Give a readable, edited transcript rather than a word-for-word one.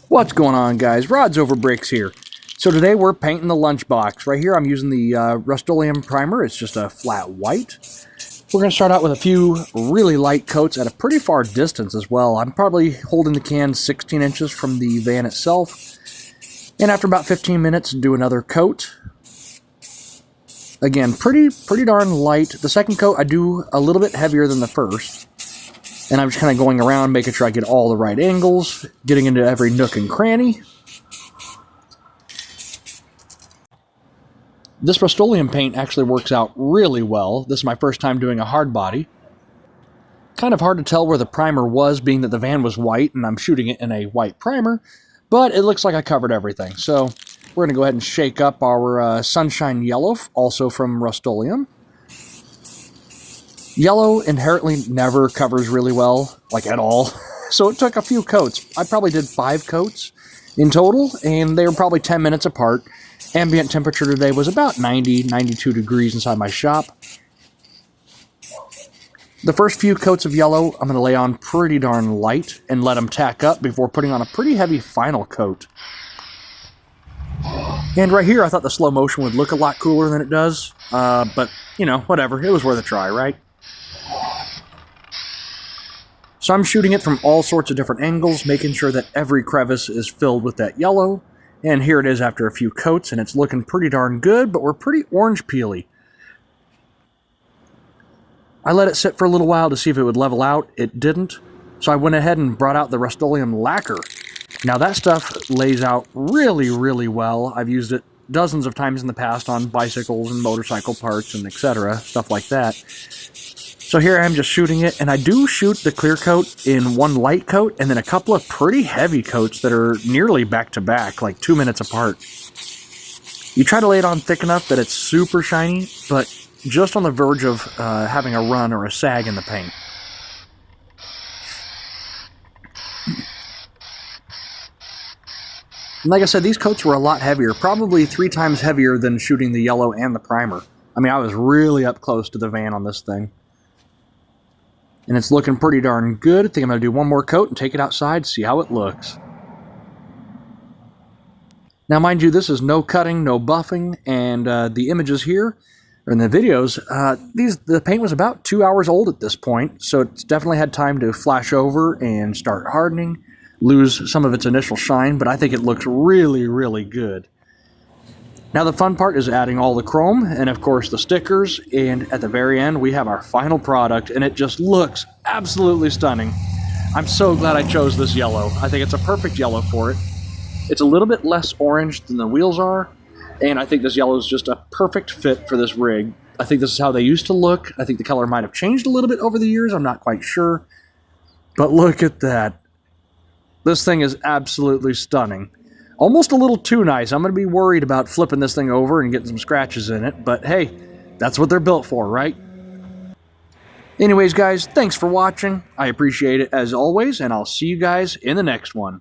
What's going on, guys? Rods Over Bricks here. So today we're painting the Lunchbox. Right here I'm using the Rust-Oleum primer. It's just a flat white. We're going to start out with a few really light coats at a pretty far distance as well. I'm probably holding the can 16 inches from the van itself. And after about 15 minutes, do another coat. Again, pretty darn light. The second coat I do a little bit heavier than the first. And I'm just kind of going around, making sure I get all the right angles, getting into every nook and cranny. This Rust-Oleum paint actually works out really well. This is my first time doing a hard body. Kind of hard to tell where the primer was, being that the van was white and I'm shooting it in a white primer, but it looks like I covered everything. So we're going to go ahead and shake up our Sunshine Yellow, also from Rust-Oleum. Yellow inherently never covers really well, like at all. So it took a few coats. I probably did 5 coats in total, and they were probably 10 minutes apart. Ambient temperature today was about 90, 92 degrees inside my shop. The first few coats of yellow I'm going to lay on pretty darn light and let them tack up before putting on a pretty heavy final coat. And right here I thought the slow motion would look a lot cooler than it does, but you know, whatever, it was worth a try, right? So I'm shooting it from all sorts of different angles, making sure that every crevice is filled with that yellow. And here it is after a few coats, and it's looking pretty darn good, but we're pretty orange peely. I let it sit for a little while to see if it would level out. It didn't. So I went ahead and brought out the Rust-Oleum lacquer. Now that stuff lays out really well. I've used it dozens of times in the past on bicycles and motorcycle parts and etc., stuff like that. So here I am just shooting it, and I do shoot the clear coat in one light coat and then a couple of pretty heavy coats that are nearly back to back, like 2 minutes apart. You try to lay it on thick enough that it's super shiny, but just on the verge of having a run or a sag in the paint. And like I said, these coats were a lot heavier, probably 3 times heavier than shooting the yellow and the primer. I mean, I was really up close to the van on this thing. And it's looking pretty darn good. I think I'm going to do one more coat and take it outside, see how it looks. Now, mind you, this is no cutting, no buffing, and the images here, or in the videos, the paint was about 2 hours old at this point, so it's definitely had time to flash over and start hardening, lose some of its initial shine, but I think it looks really good. Now the fun part is adding all the chrome and of course the stickers, and at the very end we have our final product, and it just looks absolutely stunning. I'm so glad I chose this yellow. I think it's a perfect yellow for it. It's a little bit less orange than the wheels are, and I think this yellow is just a perfect fit for this rig. I think this is how they used to look. I think the color might have changed a little bit over the years, I'm not quite sure. But look at that. This thing is absolutely stunning. Almost a little too nice. I'm going to be worried about flipping this thing over and getting some scratches in it, but hey, that's what they're built for, right? Anyways, guys, thanks for watching. I appreciate it as always, and I'll see you guys in the next one.